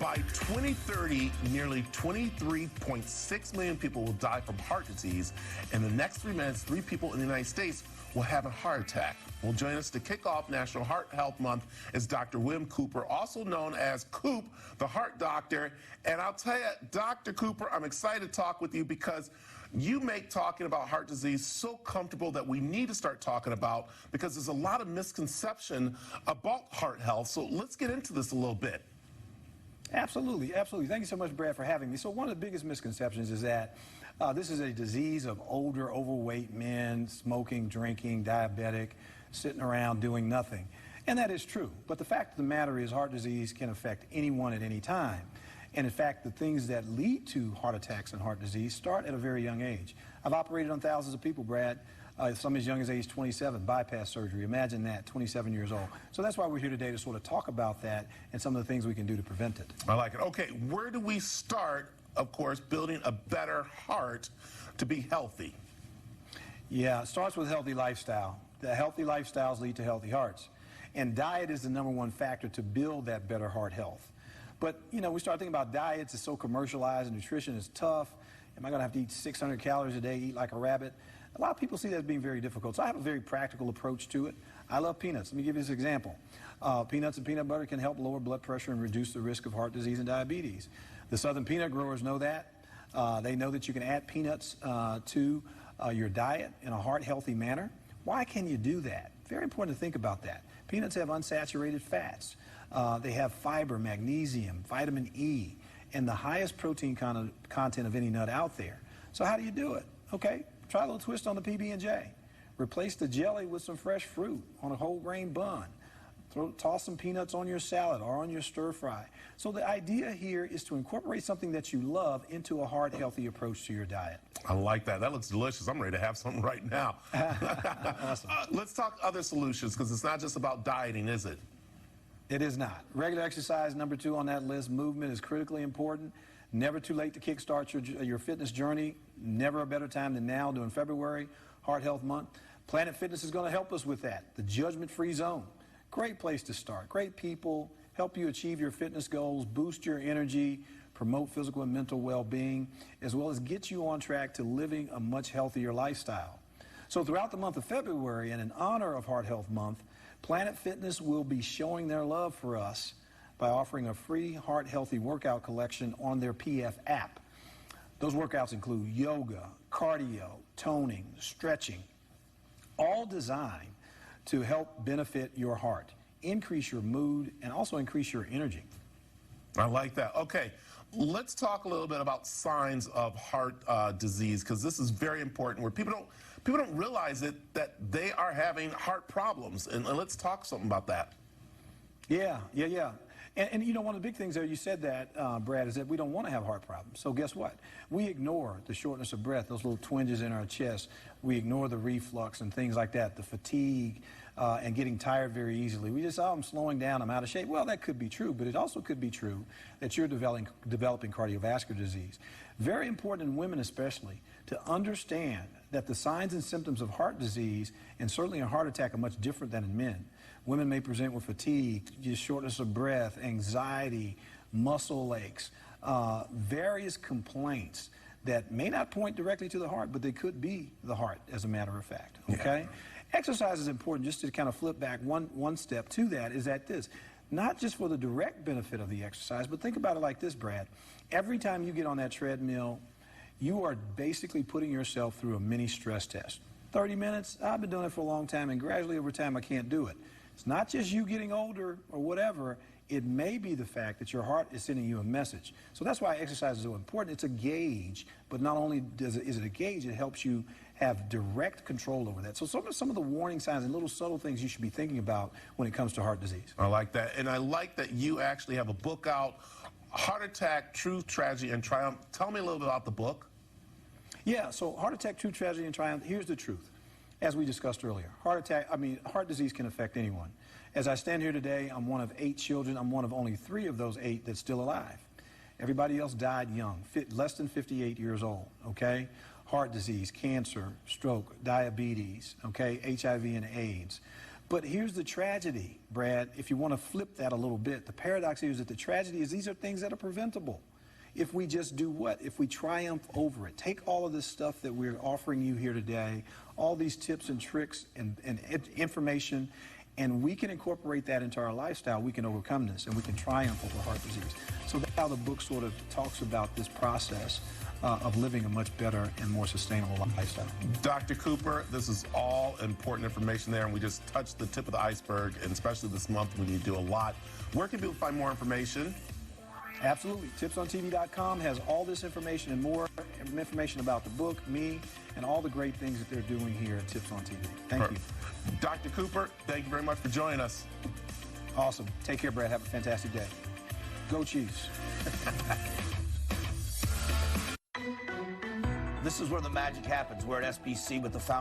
By 2030, nearly 23.6 million people will die from heart disease. In the next 3 minutes, 3 people in the United States will have a heart attack. Will join us to kick off National Heart Health Month is Dr. William Cooper, also known as Coop, the heart doctor. And I'll tell you, Dr. Cooper, I'm excited to talk with you because you make talking about heart disease so comfortable that we need to start talking about, because there's a lot of misconception about heart health. So let's get into this a little bit. Absolutely, absolutely. Thank you so much, Brad, for having me. So one of the biggest misconceptions is that this is a disease of older, overweight men, smoking, drinking, diabetic, sitting around doing nothing. And that is true. But the fact of the matter is heart disease can affect anyone at any time. And in fact, the things that lead to heart attacks and heart disease start at a very young age. I've operated on thousands of people, Brad, some as young as age 27, bypass surgery. Imagine that, 27 years old. So that's why we're here today, to sort of talk about that and some of the things we can do to prevent it. I like it. Okay, where do we start, of course, building a better heart to be healthy? Yeah, it starts with a healthy lifestyle. The healthy lifestyles lead to healthy hearts. And diet is the #1 factor to build that better heart health. But, you know, we start thinking about diets, it's so commercialized, and nutrition is tough. Am I going to have to eat 600 calories a day, eat like a rabbit? A lot of people see that as being very difficult. So I have a very practical approach to it. I love peanuts. Let me give you this example. Peanuts and peanut butter can help lower blood pressure and reduce the risk of heart disease and diabetes. The southern peanut growers know that. They know that you can add peanuts to your diet in a heart-healthy manner. Why can you do that? Very important to think about that. Peanuts have unsaturated fats. They have fiber, magnesium, vitamin E, and the highest protein content of any nut out there. So how do you do it? Okay, try a little twist on the PB&J. Replace the jelly with some fresh fruit on a whole grain bun. Toss some peanuts on your salad or on your stir fry. So the idea here is to incorporate something that you love into a heart-healthy approach to your diet. I like that. That looks delicious. I'm ready to have something right now. Awesome. Let's talk other solutions, because it's not just about dieting, is it? It is not. Regular exercise, #2 on that list. Movement is critically important. Never too late to kickstart your fitness journey. Never a better time than now, during February, Heart Health Month. Planet Fitness is going to help us with that. The judgment-free zone. Great place to start. Great people, help you achieve your fitness goals, boost your energy, promote physical and mental well-being, as well as get you on track to living a much healthier lifestyle. So throughout the month of February, and in honor of Heart Health Month, Planet Fitness will be showing their love for us by offering a free heart healthy workout collection on their PF app. Those workouts include yoga, cardio, toning, stretching, all designed to help benefit your heart, increase your mood, and also increase your energy. I like that. Okay, let's talk a little bit about signs of heart disease, because this is very important, where people don't realize it, that they are having heart problems. And let's talk something about that. Yeah. And you know, one of the big things there, you said that, Brad, is that we don't want to have heart problems. So guess what? We ignore the shortness of breath, those little twinges in our chest. We ignore the reflux and things like that, the fatigue, and getting tired very easily. We just, I'm slowing down, I'm out of shape. Well, that could be true, but it also could be true that you're developing cardiovascular disease. Very important in women especially to understand that the signs and symptoms of heart disease, and certainly a heart attack, are much different than in men. Women may present with fatigue, just shortness of breath, anxiety, muscle aches, various complaints that may not point directly to the heart, but they could be the heart, as a matter of fact, okay? Yeah. Exercise is important. Just to kind of flip back one step to that, is that this, not just for the direct benefit of the exercise, but think about it like this, Brad. Every time you get on that treadmill, you are basically putting yourself through a mini stress test. 30 minutes, I've been doing it for a long time, and gradually over time I can't do it. It's not just you getting older or whatever. It may be the fact that your heart is sending you a message. So that's why exercise is so important. It's a gauge, but not only is it a gauge, it helps you have direct control over that. So some of the warning signs and little subtle things you should be thinking about when it comes to heart disease. I like that. And I like that you actually have a book out, Heart Attack, Truth, Tragedy, and Triumph. Tell me a little bit about the book. Yeah, so Heart Attack, Truth, Tragedy, and Triumph. Here's the truth. As we discussed earlier, heart disease can affect anyone. As I stand here today, I'm one of 8 children. I'm one of only 3 of those 8 that's still alive. Everybody else died young, less than 58 years old, okay? Heart disease, cancer, stroke, diabetes, okay, HIV and AIDS. But here's the tragedy, Brad, if you want to flip that a little bit. The paradox here is that the tragedy is these are things that are preventable. If we just do what? If we triumph over it. Take all of this stuff that we're offering you here today, all these tips and tricks and information, and we can incorporate that into our lifestyle. We can overcome this, and we can triumph over heart disease. So that's how the book sort of talks about this process of living a much better and more sustainable lifestyle. Dr. Cooper, this is all important information there, and we just touched the tip of the iceberg, and especially this month we need to do a lot. Where can people find more information? Absolutely. TipsOnTV.com has all this information and more information about the book, me, and all the great things that they're doing here at Tips on TV. Thank you. Dr. Cooper, thank you very much for joining us. Awesome. Take care, Brad. Have a fantastic day. Go Chiefs. This is where the magic happens. We're at SBC with the founder.